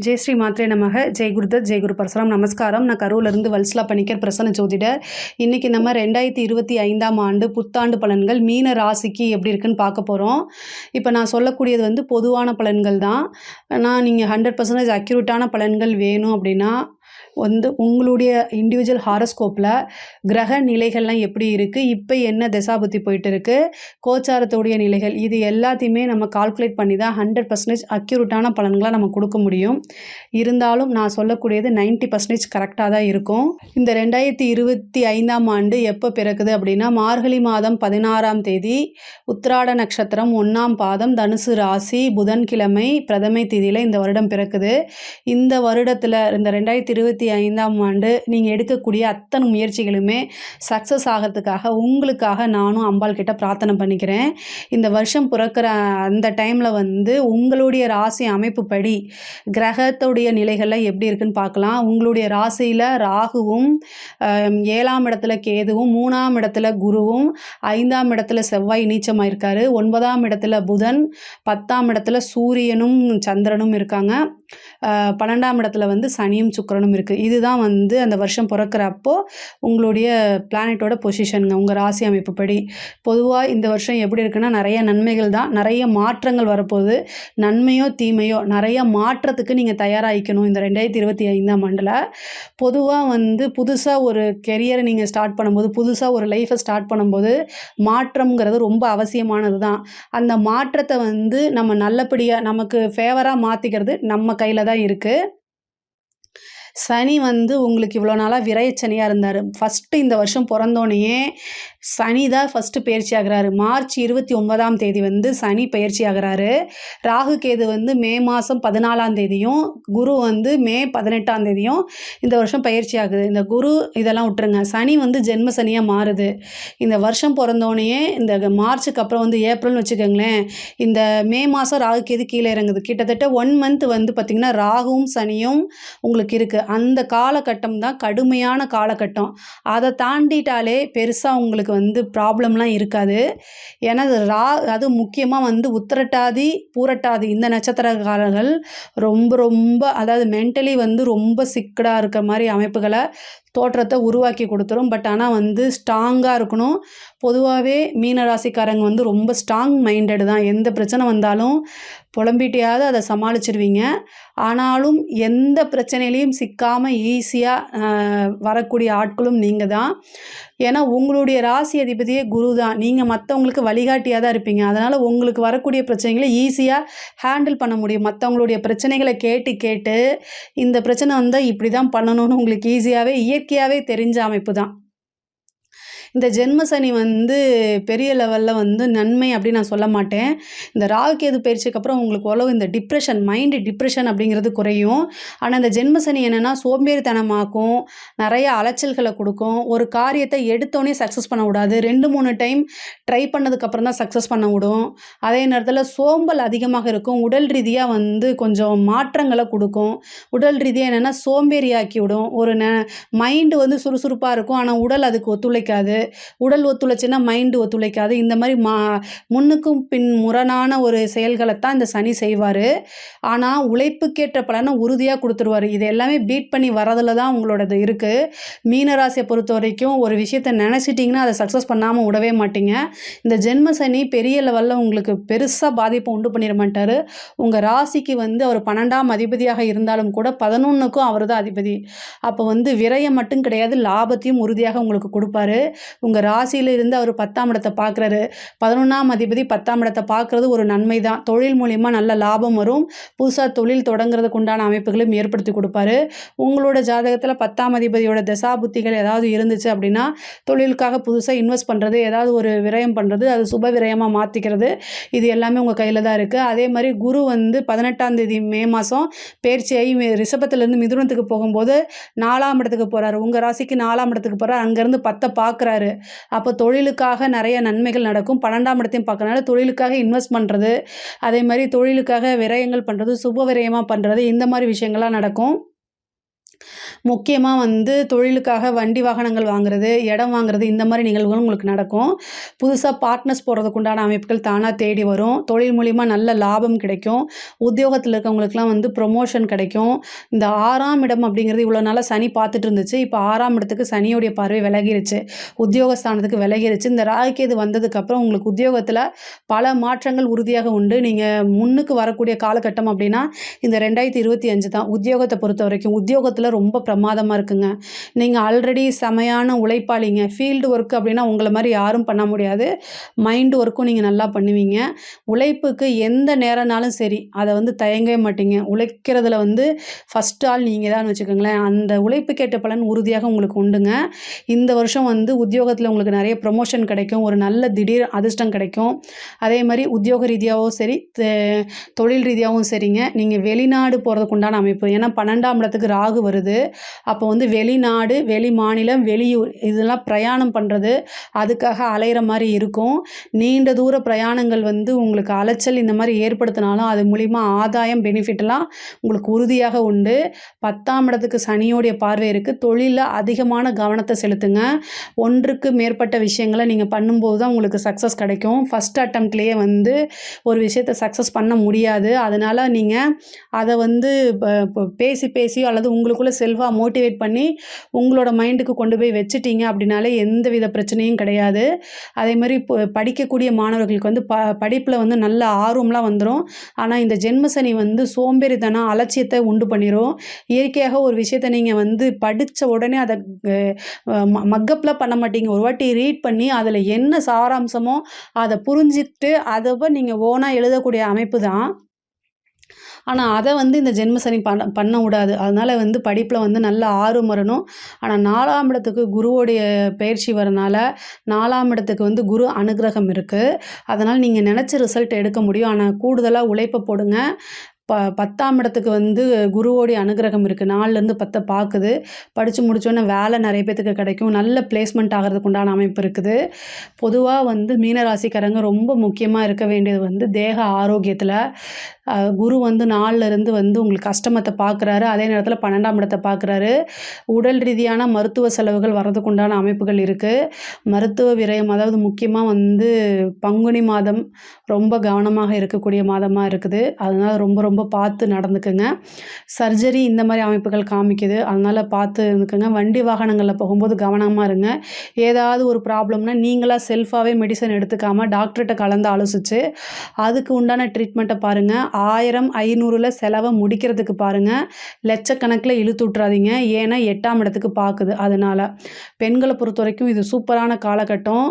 ஜெய் ஸ்ரீ மாத்ரே நமக. ஜெய் குருதத், ஜெய் குரு பரசுராம். நமஸ்காரம். நான் கரூர்லேருந்து வல்சலா பணிக்கர், பிரசன்ன ஜோதிடர். இன்றைக்கி நம்ம 2025ஆம் ஆண்டு புத்தாண்டு பலன்கள் மீன ராசிக்கு எப்படி இருக்குன்னு பார்க்க போகிறோம். இப்போ நான் சொல்லக்கூடியது வந்து பொதுவான பலன்கள் தான். நீங்கள் 100% அக்யூரேட்டான பலன்கள் வேணும் அப்படின்னா வந்து உங்களுடைய இண்டிவிஜுவல் ஹாரோஸ்கோப்பில் கிரக நிலைகள்லாம் எப்படி இருக்குது, இப்போ என்ன தசாபுத்தி போயிட்டு இருக்குது, கோச்சாரத்துடைய நிலைகள், இது எல்லாத்தையுமே நம்ம கால்குலேட் பண்ணி தான் 100% அக்யூரேட்டான பலன்களாக நம்ம கொடுக்க முடியும். இருந்தாலும் நான் சொல்லக்கூடியது 90% கரெக்டாக தான் இருக்கும். இந்த 2025ஆம் ஆண்டு எப்போ பிறக்குது அப்படின்னா மார்கழி மாதம் 16ஆம் தேதி, உத்திராட நட்சத்திரம் 1ஆம் பாதம், தனுசு ராசி, புதன்கிழமை பிரதமை தேதியில் இந்த வருடம் பிறக்குது. இந்த வருடத்தில் இந்த 2025ஆம் ஆண்டு நீங்கள் எடுக்கக்கூடிய அத்தனை முயற்சிகளுமே சக்ஸஸ் ஆகிறதுக்காக உங்களுக்காக நானும் அம்பாள் கிட்ட பிரார்த்தனை பண்ணிக்கிறேன். இந்த வருஷம் பிறக்கிற அந்த டைமில் வந்து உங்களுடைய ராசி அமைப்புப்படி கிரகத்துடைய நிலைகள்லாம் எப்படி இருக்குன்னு பார்க்கலாம். உங்களுடைய ராசியில் ராகுவும், 7ஆம் இடத்துல கேதுவும், 3ஆம் இடத்துல குருவும், 5ஆம் இடத்துல செவ்வாய் நீச்சமாக இருக்கார், 9ஆம் இடத்துல புதன், 10ஆம் இடத்துல சூரியனும் சந்திரனும் இருக்காங்க, 12ஆம் இடத்துல வந்து சனியும் சுக்கிரனும் இருக்குது. இதுதான் வந்து அந்த வருஷம் பிறக்கிறப்போ உங்களுடைய பிளானட்டோட பொசிஷனுங்க, உங்கள் ராசி அமைப்புப்படி. பொதுவாக இந்த வருஷம் எப்படி இருக்குன்னா நிறைய நன்மைகள் தான், நிறைய மாற்றங்கள் வரப்போகுது. நன்மையோ தீமையோ நிறைய மாற்றத்துக்கு நீங்கள் தயாராகிக்கணும். இந்த 2025ஆம் ஆண்டில் பொதுவாக வந்து புதுசாக ஒரு கெரியரை நீங்கள் ஸ்டார்ட் பண்ணும்போது, புதுசாக ஒரு லைஃப்பை ஸ்டார்ட் பண்ணும்போது மாற்றம்ங்கிறது ரொம்ப அவசியமானது தான். அந்த மாற்றத்தை வந்து நம்ம நல்லபடியாக நமக்கு ஃபேவராக மாற்றிக்கிறது நம்ம கையில் தான் இருக்குது. சனி வந்து உங்களுக்கு இவ்வளோ நாளாக விரயச்சனியாக இருந்தார். ஃபஸ்ட்டு இந்த வருஷம் பிறந்தோடனேயே சனி தான் ஃபஸ்ட்டு பயிற்சி ஆகிறாரு. மார்ச் 29ஆம் தேதி வந்து சனி பயிற்சி ஆகிறாரு. ராகு கேது வந்து மே மாதம் 14ஆம் தேதியும், குரு வந்து மே 18ஆம் தேதியும் இந்த வருஷம் பயிற்சி ஆகுது. இந்த குரு இதெல்லாம் விட்டுருங்க, சனி வந்து ஜென்ம சனியாக மாறுது. இந்த வருஷம் பிறந்தோடனேயே இந்த மார்ச்சுக்கு அப்புறம் வந்து ஏப்ரல்னு வச்சுக்கோங்களேன், இந்த மே மாதம் ராகு கேது கீழே இறங்குது. கிட்டத்தட்ட 1 மந்த் வந்து பார்த்திங்கன்னா ராகுவும் சனியும் உங்களுக்கு இருக்குது. அந்த காலகட்டம் தான் கடுமையான காலகட்டம். அதை தாண்டிட்டாலே பெருசாக உங்களுக்கு வந்து ப்ராப்ளம்லாம் இருக்காது. ஏன்னா அது முக்கியமாக வந்து உத்திரட்டாதி பூரட்டாதி இந்த நட்சத்திரக்காரர்கள் ரொம்ப அதாவது மென்டலி வந்து ரொம்ப சிக்கடாக இருக்க மாதிரி அமைப்புகளை தோற்றத்தை உருவாக்கி கொடுத்துரும். பட் ஆனால் வந்து ஸ்ட்ராங்காக இருக்கணும். பொதுவாகவே மீனராசிக்காரங்க வந்து ரொம்ப ஸ்ட்ராங் மைண்டடு தான். எந்த பிரச்சனை வந்தாலும் புலம்பிட்டியாவது அதை சமாளிச்சிருவீங்க. ஆனாலும் எந்த பிரச்சனையிலையும் சிக்காமல் ஈஸியாக வரக்கூடிய ஆட்களும் நீங்கள் தான். ஏன்னா உங்களுடைய ராசி அதிபதியே குரு தான். நீங்கள் மற்றவங்களுக்கு வழிகாட்டியாக தான் இருப்பீங்க. அதனால் உங்களுக்கு வரக்கூடிய பிரச்சனைகளை ஈஸியாக ஹேண்டில் பண்ண முடியும். மற்றவங்களுடைய பிரச்சனைகளை கேட்டு இந்த பிரச்சனை வந்தால் இப்படி தான் பண்ணணும்னு உங்களுக்கு ஈஸியாகவே இயற்கையாகவே தெரிஞ்ச அமைப்பு தான். இந்த ஜென்ம சனி வந்து பெரிய லெவலில் வந்து நன்மை அப்படின்னு நான் சொல்ல மாட்டேன். இந்த ராகு கேது பயிற்சிக்கு அப்புறம் உங்களுக்கு ஓரளவு இந்த மைண்டு டிப்ரெஷன் அப்படிங்கிறது குறையும். ஆனால் இந்த ஜென்ம சனி என்னென்னா சோம்பேறித்தனமாக்கும், நிறைய அலைச்சல்களை கொடுக்கும். ஒரு காரியத்தை எடுத்தோடனே சக்ஸஸ் பண்ண விடாது. 2-3 டைம் ட்ரை பண்ணதுக்கப்புறம் தான் சக்ஸஸ் பண்ண விடும். அதே நேரத்தில் சோம்பல் அதிகமாக இருக்கும். உடல் ரீதியாக வந்து கொஞ்சம் மாற்றங்களை கொடுக்கும். உடல் ரீதியாக என்னென்னா சோம்பேறியாக்கி விடும். ஒரு மைண்டு வந்து சுறுசுறுப்பாக இருக்கும், ஆனால் உடல் அதுக்கு ஒத்துழைக்காது. உடல் ஒத்துழைச்சுன்னா மைண்டு ஒத்துழைக்காது. இந்த மாதிரி முன்னுக்கும் பின் முரணான ஒரு செயல்களைத்தான் இந்த சனி செய்வார். ஆனால் உழைப்புக்கேற்ற பலனை உறுதியாக கொடுத்துருவார். இது எல்லாமே பீட் பண்ணி வரதில் தான் உங்களோடது இருக்குது. மீனராசியை பொறுத்த வரைக்கும் ஒரு விஷயத்தை நினச்சிட்டிங்கன்னா அதை சக்ஸஸ் பண்ணாமல் விடவே மாட்டீங்க. இந்த ஜென்ம சனி பெரிய லெவலில் உங்களுக்கு பெருசாக பாதிப்பை உண்டு பண்ணிட மாட்டார். உங்கள் ராசிக்கு வந்து அவர் 12ஆம் அதிபதியாக இருந்தாலும் கூட 11க்கும் அவர் தான் அதிபதி. அப்போ வந்து விரயம் மட்டும் கிடையாது, லாபத்தையும் உறுதியாக உங்களுக்கு கொடுப்பாரு. உங்கள் ராசியில் இருந்து அவர் 10ஆம் இடத்தை பார்க்குறாரு. 11ஆம் அதிபதி 10ஆம் இடத்தை பார்க்குறது ஒரு நன்மை தான். தொழில் மூலிமா நல்ல லாபம் வரும். புதுசாக தொழில் தொடங்குறதுக்கு உண்டான அமைப்புகளையும் ஏற்படுத்தி கொடுப்பாரு. உங்களோட ஜாதகத்தில் 10ஆம் அதிபதியோட தசாபுத்திகள் ஏதாவது இருந்துச்சு அப்படின்னா தொழிலுக்காக புதுசாக இன்வெஸ்ட் பண்ணுறது, ஏதாவது ஒரு விரயம் பண்ணுறது, அது சுப விரயமாக மாற்றிக்கிறது, இது எல்லாமே உங்கள் கையில் தான் இருக்குது. அதே மாதிரி குரு வந்து 18ஆம் தேதி மே மாதம் பயிற்சியாகி ரிஷபத்திலேருந்து மிதுனத்துக்கு போகும்போது 4ஆம் இடத்துக்கு போகிறாரு. உங்கள் ராசிக்கு 4ஆம் இடத்துக்கு போகிறார். அங்கேருந்து 10 பார்க்குறாரு. அப்போ தொழிலுக்காக நிறைய நன்மைகள் நடக்கும். 12ஆம் இடத்தையும் பார்க்கறனால தொழிலுக்காக இன்வெஸ்ட் பண்ணுறது, அதே மாதிரி தொழிலுக்காக விரயங்கள் பண்ணுறது, சுப விரயமாக பண்ணுறது, இந்த மாதிரி விஷயங்கள்லாம் நடக்கும். முக்கியமா வந்து தொழிலுக்காக வண்டி வாகனங்கள் வாங்குறது, இடம் வாங்குறது இந்த மாரி நிகழ்வுகள் உங்களுக்கு நடக்கும். புதுசா பார்ட்னர்ஸ் போடுறதுக்கு உண்டான அமைப்புகள் தானா தேடி வரும். தொழில் மூலியமா நல்ல லாபம் கிடைக்கும். உத்தியோகத்தில இருக்கவங்களுக்குலாம் வந்து ப்ரொமோஷன் கிடைக்கும். இந்த 6ஆம் இடம் அப்படிங்கிறது இவ்வளோ நாளா சனி பார்த்துட்டு இருந்துச்சு. இப்போ 6ஆம் இடத்துக்கு சனியோடைய பார்வை விலகிருச்சு. உத்தியோகஸ்தானத்துக்கு விலகிருச்சு. இந்த ராகுகேது வந்ததுக்கப்புறம் உங்களுக்கு உத்தியோகத்தில பல மாற்றங்கள் உறுதியாக உண்டு. நீங்க முன்னுக்கு வரக்கூடிய காலகட்டம் அப்படின்னா, இந்த 2025 தான். உத்தியோகத்த பொறுத்தவரைக்கும். உத்தியோகத்தில ரொம்ப பிரமாதமா இருக்குங்க. நீங்க ஆல்ரெடி செமையான உழைப்பாளிங்க. ஃபீல்டு ஒர்க் அப்படின்னா உங்கள மாரி யாரும் பண்ண முடியாது. மைண்ட் ஒர்க்கும் நீங்க நல்லா பண்ணுவீங்க. உழைப்புக்கு எந்த நேரம்னாலும் சரி, அத வந்து தயங்கவே மாட்டீங்க. உழைக்கிறதுல வந்து ஃபர்ஸ்ட் ஆள் நீங்க தான்னு வச்சுக்கோங்களேன். அந்த உழைப்புக்கேற்ற பலன் உறுதியாக உங்களுக்கு உண்டுங்க. இந்த வருஷம் வந்து உத்தியோகத்தில உங்களுக்கு நெறைய ப்ரமோஷன் கிடைக்கும். ஒரு நல்ல திடீர் அதிர்ஷ்டம் கிடைக்கும். அதே மாரி உத்தியோக ரீதியாவும் சரி, தொழில் ரீதியாவும் சரிங்க. நீங்க வெளிநாடு போறதுக்கு உண்டான அமைப்பு. ஏன்னா 12ஆம் இடத்துக்கு ராகு வருது. அப்போ வந்து வெளிநாடு, வெளி மாநிலம், வெளியூர் இதெல்லாம் பிரயாணம் பண்றது, அதுக்காக அலையிற மாரி இருக்கும். நீண்ட தூர பிரயாணங்கள் வந்து உங்களுக்கு அலைச்சல் இந்த மாரி ஏற்படுத்தினாலும், அது மூலியமா ஆதாயம், பெனிஃபிட்லாம் உங்களுக்கு உறுதியாக உண்டு. 10ஆம் இடத்துக்கு சனியோடைய பார்வை இருக்கு. தொழில்ல அதிகமான கவனத்த செலுத்துங்க. ஒன்றுக்கு மேற்பட்ட விஷயங்கள நீங்க பண்ணும்போது தான் உங்களுக்கு சக்சஸ் கிடைக்கும். ஃபர்ஸ்ட் அட்டெம்ப்ட்லயே வந்து ஒரு விஷயத்த சக்சஸ் பண்ண முடியாது. அதனால நீங்க அத வந்து பேசி பேசியோ அல்லது உங்களுக்குள்ள செல்ஃபா மோட்டிவேட் பண்ணி உங்களோட மைண்டுக்கு கொண்டு போய் வச்சுட்டீங்க அப்படின்னாலே எந்தவித பிரச்சனையும் கிடையாது. அதேமாரி படிக்கக்கூடிய மாணவர்களுக்கு வந்து படிப்புல வந்து நல்ல ஆர்வம்லாம் வந்துரும். ஆனா இந்த ஜென்ம சனி வந்து சோம்பேறித்தனம், அலட்சியத்த உண்டு பண்ணிரும். இயற்கையாக ஒரு விஷயத்த நீங்க வந்து படிச்ச உடனே அத மக்கப்லாம் பண்ண மாட்டீங்க. ஒரு வாட்டி ரீட் பண்ணி அதுல என்ன சாராம்சமோ அத புரிஞ்சுட்டு நீங்க ஓனா எழுதக்கூடிய அமைப்பு தான். ஆனா, அத வந்து இந்த ஜென்ம சனி பண்ண விடாது. அதனால வந்து படிப்புல வந்து நல்ல ஆர்வம் வரணும். ஆனா 4ஆம் இடத்துக்கு குருவோடைய பெயர்ச்சி வரனால, 4ஆம் இடத்துக்கு வந்து குரு அனுக்கிரகம் இருக்கு. அதனால நீங்க நெனச்ச ரிசல்ட் எடுக்க முடியும். ஆனா கூடுதலா உழைப்ப போடுங்க. 10ஆம் இடத்துக்கு வந்து குருவோடைய அனுக்கிரகம் இருக்கு. 4லேருந்து 10 பாக்குது. படிச்சு முடிச்சோனே வேலை நெறைய பேத்துக்கு கிடைக்கும். நல்ல பிளேஸ்மெண்ட் ஆகறதுக்கு உண்டான அமைப்பு இருக்குது. பொதுவா வந்து மீன ராசிக்காரங்க ரொம்ப முக்கியமா இருக்க வேண்டியது வந்து தேக ஆரோக்கியத்தில. குரு வந்து 4லேருந்து வந்து உங்களுக்கு அஷ்டமத்த பார்க்குறாரு. அதே நேரத்தில 12ஆம் இடத்த பார்க்குறாரு. உடல் ரீதியான மருத்துவ செலவுகள் வர்றதுக்கு உண்டான அமைப்புகள் இருக்கு. மருத்துவ விரயம் அதாவது முக்கியமா வந்து பங்குனி மாதம் ரொம்ப கவனமாக இருக்கக்கூடிய மாதமா இருக்குது. அதனால ரொம்ப ரொம்ப பார்த்து நடந்துக்கங்க. சர்ஜரி இந்த மாரி அமைப்புகள் காமிக்குது. அதனால பார்த்து இருந்துக்கங்க. வண்டி வாகனங்கள்ல போகும்போது கவனமா இருங்க. ஏதாவது ஒரு ப்ராப்ளம்னா நீங்களா செல்ஃபாவே மெடிசன் எடுத்துக்காம டாக்டர்ட்ட கலந்து ஆலோசிச்சு, அதுக்கு உண்டான ட்ரீட்மெண்ட்ட பாருங்க. 1000, 500ல செலவ முடிக்கிறதுக்கு பாருங்க. லட்சக்கணக்கில இழுத்து விட்றாதீங்க. ஏன்னா 8ஆம் இடத்துக்கு பாக்குது. அதனால. பெண்கள பொறுத்தவரைக்கும் இது சூப்பரான காலகட்டம்.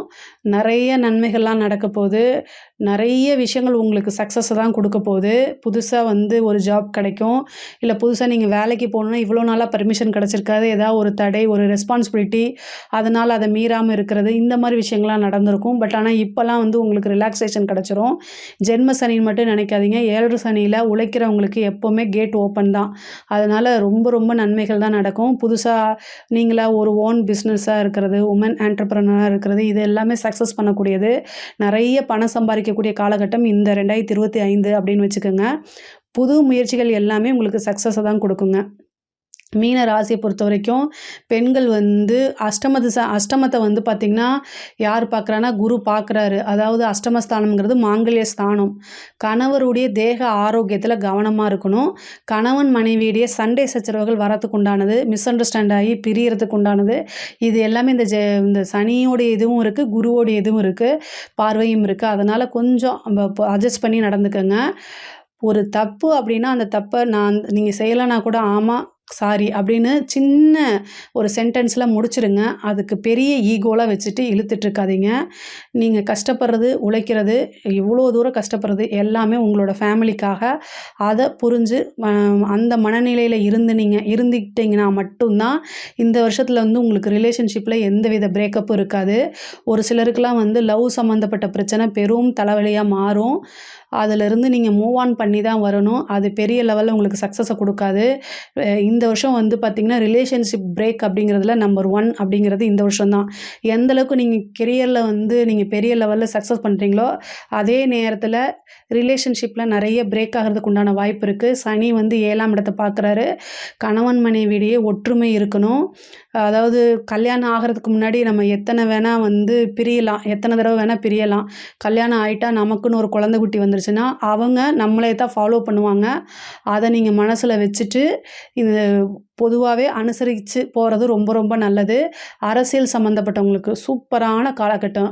நெறைய நன்மைகள்லாம் நடக்க போது. நெறைய விஷயங்கள் உங்களுக்கு சக்ஸஸ தான் குடுக்க போது. புதுசா வந்து ஒரு ஜாப் கிடைக்கும். இல்ல புதுசா நீங்க வேலைக்கு போணும்னா, இவ்வளோ நாளா பர்மிஷன் கிடைச்சிருக்காது. ஏதாவது ஒரு தடை, ஒரு ரெஸ்பான்சிபிலிட்டி அதனால அத மீறாம இருக்கிறது. இந்த மாரி விஷயங்கள்லாம் நடந்திருக்கும். பட் ஆனா இப்பலாம் வந்து உங்களுக்கு ரிலாக்சேஷன் கிடைச்சிரும். ஜென்ம சனின்னு மட்டும் நினைக்காதீங்க. 7 சனியில உழைக்கிறவங்களுக்கு எப்பவுமே கேட் ஓப்பன் தான். அதனால ரொம்ப ரொம்ப நன்மைகள் தான் நடக்கும். புதுசா நீங்களா ஒரு ஓன் பிசினஸா இருக்கிறது, வுமன் ஆன்டர்பிரனரா இருக்கிறது, இது எல்லாமே சக்சஸ் பண்ணக்கூடியது. நெறைய பணம் சம்பாதிக்கக்கூடிய காலகட்டம் இந்த 2025 அப்படின்னு வச்சுக்கோங்க. புது முயற்சிகள் எல்லாமே உங்களுக்கு சக்சஸ தான் குடுக்குங்க. மீன ராசியை பொறுத்தவரைக்கும் பெண்கள் வந்து அஷ்டமத்தை வந்து பார்த்திங்கன்னா யார் பார்க்குறான்னா குரு பார்க்குறாரு. அதாவது அஷ்டமஸ்தானம்ங்கிறது மாங்கல்ய ஸ்தானம். கணவருடைய தேக ஆரோக்கியத்தில் கவனமாக இருக்கணும். கணவன் மனைவியுடைய சண்டை சச்சரவுகள் வரத்துக்கு உண்டானது, மிஸ் அண்டர்ஸ்டாண்ட் ஆகி பிரியறதுக்கு உண்டானது, இது எல்லாமே இந்த சனியோடைய இதுவும் இருக்குது, குருவோடைய இதுவும் இருக்குது, பார்வையும் இருக்குது. அதனால் கொஞ்சம் அட்ஜஸ்ட் பண்ணி நடந்துக்கங்க. ஒரு தப்பு அப்படின்னா அந்த தப்பை நீங்கள் செய்யலைன்னா கூட ஆமாம் சாரி அப்படின்னு சின்ன ஒரு சென்டென்ஸில் முடிச்சிடுங்க. அதுக்கு பெரிய ஈகோலாம் வச்சுட்டு இழுத்துட்ருக்காதீங்க. நீங்கள் கஷ்டப்படுறது, உழைக்கிறது, இவ்வளோ தூரம் கஷ்டப்படுறது எல்லாமே உங்களோட ஃபேமிலிக்காக. அதை புரிஞ்சு அந்த மனநிலையில் இருந்துக்கிட்டிங்கன்னா மட்டும்தான் இந்த வருஷத்தில் வந்து உங்களுக்கு ரிலேஷன்ஷிப்பில் எந்தவித பிரேக்கப்பும் இருக்காது. ஒரு சிலருக்கெலாம் வந்து லவ் சம்மந்தப்பட்ட பிரச்சனை பெரும் தலைவலியாக மாறும். அதிலிருந்து நீங்கள் மூவ் ஆன் பண்ணி தான் வரணும். அது பெரிய லெவலில் உங்களுக்கு சக்ஸஸை கொடுக்காது. இந்த இந்த வருஷம் வந்து பார்த்திங்கன்னா ரிலேஷன்ஷிப் பிரேக் அப்படிங்கிறதுல நம்பர் 1 அப்படிங்கிறது இந்த வருஷம் தான். எந்த அளவுக்கு நீங்கள் கெரியரில் வந்து நீங்கள் பெரிய லெவலில் சக்ஸஸ் பண்ணுறீங்களோ அதே நேரத்தில் ரிலேஷன்ஷிப்பில் நிறைய பிரேக் ஆகிறதுக்கு உண்டான வாய்ப்பு இருக்குது. சனி வந்து 7ஆம் இடத்தை பார்க்குறாரு. கணவன் மனைவியிடையே ஒற்றுமை இருக்கணும். அதாவது கல்யாணம் ஆகிறதுக்கு முன்னாடி நம்ம எத்தனை வேணால் வந்து பிரியலாம், எத்தனை தடவை வேணால் பிரியலாம். கல்யாணம் ஆகிட்டா நமக்குன்னு ஒரு குழந்தை குட்டி வந்துருச்சுன்னா அவங்க நம்மளே தான் ஃபாலோ பண்ணுவாங்க. அதை நீங்கள் மனசில் வச்சுட்டு இது பொதுவாகவே அனுசரித்து போகிறது ரொம்ப ரொம்ப நல்லது. அரசியல் சம்மந்தப்பட்டவங்களுக்கு சூப்பரான காலகட்டம்.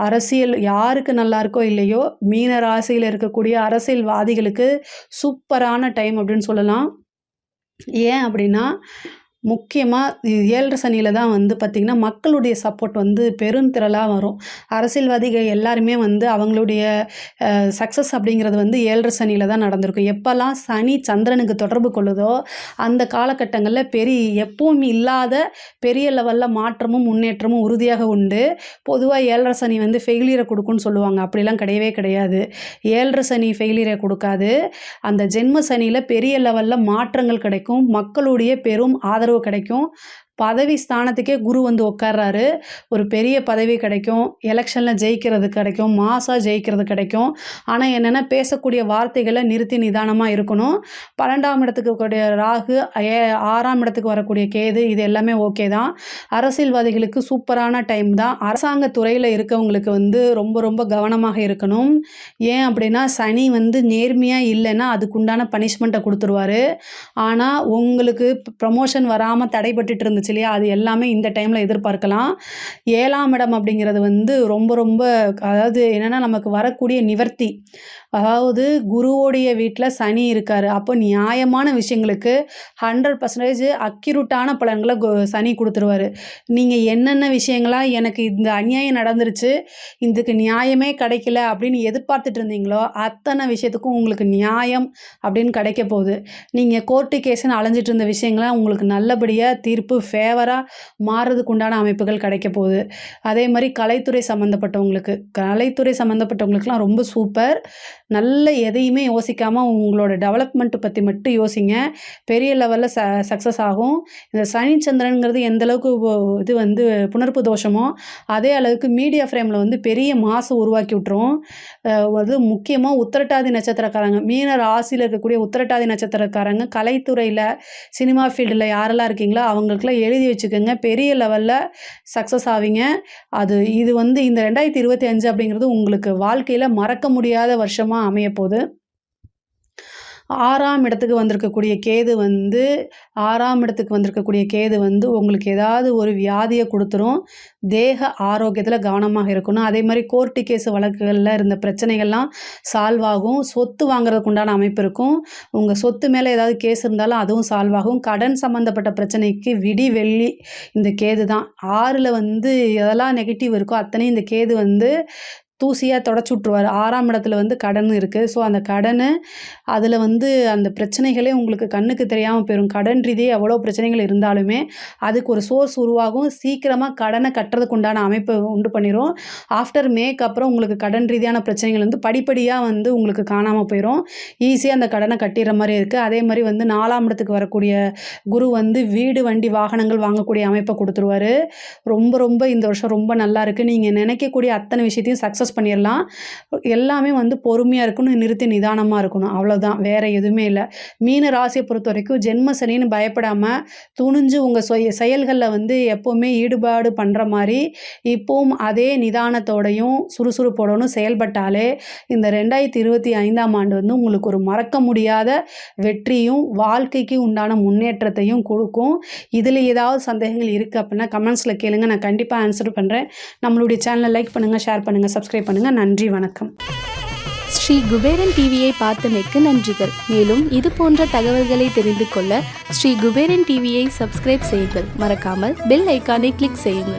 அரசியல் யாருக்கு நல்லா இருக்கோ இல்லையோ, மீன ராசியில் இருக்கக்கூடிய அரசியல்வாதிகளுக்கு சூப்பரான டைம் அப்படின்னு சொல்லலாம். ஏன் அப்படின்னா முக்கியமாக 7 சனியில் தான் வந்து பார்த்திங்கன்னா மக்களுடைய சப்போர்ட் வந்து பெருந்திரளாக வரும். அரசியல்வாதிகள் எல்லாருமே வந்து அவங்களுடைய சக்ஸஸ் அப்படிங்கிறது வந்து 7 சனியில் தான் நடந்திருக்கும். எப்போல்லாம் சனி சந்திரனுக்கு தொடர்பு கொள்ளுதோ அந்த காலகட்டங்களில் எப்பவும் இல்லாத பெரிய லெவலில் மாற்றமும் முன்னேற்றமும் உறுதியாக உண்டு. பொதுவாக 7 சனி வந்து ஃபெயிலியரை கொடுக்குன்னு சொல்லுவாங்க. அப்படிலாம் கிடையவே கிடையாது. 7 சனி ஃபெயிலியரை கொடுக்காது. அந்த ஜென்ம சனியில் பெரிய லெவலில் மாற்றங்கள் கிடைக்கும். மக்களுடைய பெரும் ஆதரவு கிடைக்கும். பதவி ஸ்தானத்துக்கே குரு வந்து உட்கார்றாரு. ஒரு பெரிய பதவி கிடைக்கும். எலெக்ஷனில் ஜெயிக்கிறது கிடைக்கும். மாசாக ஜெயிக்கிறது கிடைக்கும். ஆனால் என்னென்னா பேசக்கூடிய வார்த்தைகளை நிறுத்தி நிதானமாக இருக்கணும். 12ஆம் இடத்துக்கு கூடிய ராகு, 6ஆம் இடத்துக்கு வரக்கூடிய கேது, இது எல்லாமே ஓகே தான். அரசியல்வாதிகளுக்கு சூப்பரான டைம் தான். அரசாங்க துறையில் இருக்கவங்களுக்கு வந்து ரொம்ப ரொம்ப கவனமாக இருக்கணும். ஏன் அப்படின்னா சனி வந்து நேர்மையாக இல்லைன்னா அதுக்குண்டான பனிஷ்மெண்ட்டை கொடுத்துருவாரு. ஆனால் உங்களுக்கு ப்ரமோஷன் வராமல் தடைபட்டுட்டு இருந்துச்சு இல்லையா, அது எல்லாமே இந்த டைமில் எதிர்பார்க்கலாம். 7ஆம் இடம் அப்படிங்கிறது வந்து ரொம்ப ரொம்ப அதாவது என்னென்னா நமக்கு வரக்கூடிய நிவர்த்தி. அதாவது குருவோடைய வீட்டில் சனி இருக்கார். அப்போ நியாயமான விஷயங்களுக்கு 100% அக்யூரேட்டான பலன்களை சனி கொடுத்துருவார். நீங்கள் என்னென்ன விஷயங்களாக எனக்கு இந்த அநியாயம் நடந்துருச்சு, இதுக்கு நியாயமே கிடைக்கல அப்படின்னு எதிர்பார்த்துட்டு இருந்தீங்களோ அத்தனை விஷயத்துக்கும் உங்களுக்கு நியாயம் அப்படின்னு கிடைக்க போகுது. நீங்கள் கோர்ட்டு கேஸுன்னு அலைஞ்சிட்டு இருந்த விஷயங்களாம் உங்களுக்கு நல்லபடியாக தீர்ப்பு ஃபேவராக மாறுறதுக்கு உண்டான அமைப்புகள் கிடைக்க போகுது. அதே மாதிரி கலைத்துறை சம்மந்தப்பட்டவங்களுக்குலாம் ரொம்ப சூப்பர். நல்ல எதையுமே யோசிக்காமல் உங்களோட டெவலப்மெண்ட்டு பற்றி மட்டும் யோசிங்க. பெரிய லெவலில் சக்ஸஸ் ஆகும். இந்த சனி சந்திரனுங்கிறது எந்தளவுக்கு இது வந்து புணர்ப்பு தோஷமோ அதே அளவுக்கு மீடியா ஃப்ரேமில் வந்து பெரிய மாசு உருவாக்கி விட்டுரும். அது முக்கியமாக உத்திரட்டாதி நட்சத்திரக்காரங்க, மீன ராசியில் இருக்கக்கூடிய உத்திரட்டாதி நட்சத்திரக்காரங்க கலைத்துறையில் சினிமா ஃபீல்டில் யாரெல்லாம் இருக்கீங்களோ அவங்களுக்குலாம் எழுதி வச்சுக்கோங்க. பெரிய லெவலில் சக்ஸஸ் ஆவீங்க. இது வந்து இந்த 2025 அப்படிங்கிறது உங்களுக்கு வாழ்க்கையில் மறக்க முடியாத வருஷமாக அமையப்போகுது. 6ஆம் இடத்துக்கு வந்திருக்கக்கூடிய கேது வந்து உங்களுக்கு ஏதாவது ஒரு வியாதியை கொடுத்துரும். தேக ஆரோக்கியத்தில் கவனமாக இருக்கணும். அதே மாதிரி கோர்ட்டு கேஸு வழக்குகளில் இருந்த பிரச்சனைகள்லாம் சால்வ் ஆகும். சொத்து வாங்குறதுக்கு உண்டான அமைப்பு இருக்கும். உங்கள் சொத்து மேலே ஏதாவது கேஸ் இருந்தாலும் அதுவும் சால்வ் ஆகும். கடன் சம்மந்தப்பட்ட பிரச்சனைக்கு வெள்ளி இந்த கேது தான். 6ல் வந்து எதெல்லாம் நெகட்டிவ் இருக்கோ அத்தனையும் இந்த கேது வந்து தூசியாக தொடச்சி விட்ருவார். 6ஆம் இடத்துல வந்து கடன் இருக்குது. ஸோ அந்த கடனை அதில் வந்து அந்த பிரச்சனைகளே உங்களுக்கு கண்ணுக்கு தெரியாமல் போயிடும். கடன் ரீதியாக எவ்வளோ பிரச்சனைகள் இருந்தாலுமே அதுக்கு ஒரு சோர்ஸ் உருவாகும். சீக்கிரமாக கடனை கட்டுறதுக்கு உண்டான அமைப்பை உண்டு பண்ணிடும். ஆஃப்டர் மேக்கு அப்புறம் உங்களுக்கு கடன் ரீதியான பிரச்சனைகள் வந்து படிப்படியாக வந்து உங்களுக்கு காணாமல் போயிடும். ஈஸியாக அந்த கடனை கட்டிடுற மாதிரி இருக்குது. அதே மாதிரி வந்து 4ஆம் இடத்துக்கு வரக்கூடிய குரு வந்து வீடு வண்டி வாகனங்கள் வாங்கக்கூடிய அமைப்பை கொடுத்துருவார். ரொம்ப ரொம்ப இந்த வருஷம் ரொம்ப நல்லா இருக்குது. நீங்கள் நினைக்கக்கூடிய அத்தனை விஷயத்தையும் சக்ஸஸ் பண்ணிடலாம். எல்லாமே வந்து பொறுமையாக இருக்கணும், நிறுத்தி நிதானமாக இருக்கணும். அவ்வளோதான், வேறு எதுவுமே இல்லை. மீன ராசியை பொறுத்த வரைக்கும் ஜென்ம சனின்னு பயப்படாமல் துணிஞ்சு உங்கள் செயல்களில் வந்து எப்போவுமே ஈடுபாடு பண்ணுற மாதிரி இப்போவும் அதே நிதானத்தோடையும் சுறுசுறுப்போடனும் செயல்பட்டாலே இந்த 2025ஆம் ஆண்டு வந்து உங்களுக்கு ஒரு மறக்க முடியாத வெற்றியும் வாழ்க்கைக்கு உண்டான முன்னேற்றத்தையும் கொடுக்கும். இதில் ஏதாவது சந்தேகங்கள் இருக்குது அப்படின்னா கமெண்ட்ஸில் கேளுங்க, நான் கண்டிப்பாக ஆன்சர் பண்ணுறேன். நம்மளுடைய சேனலை லைக் பண்ணுங்கள், ஷேர் பண்ணுங்கள், சப்ஸ்கிரைப் பண்ணுங்கள். நன்றி, வணக்கம். ஸ்ரீ குபேரன் டிவியை பார்த்தமைக்கு நன்றிகள். மேலும் இது போன்ற தகவல்களை தெரிந்து கொள்ள ஸ்ரீ குபேரன் டிவியை சப்ஸ்கிரைப் செய்யுங்கள். மறக்காமல் பெல் ஐக்கானை கிளிக் செய்யுங்கள்.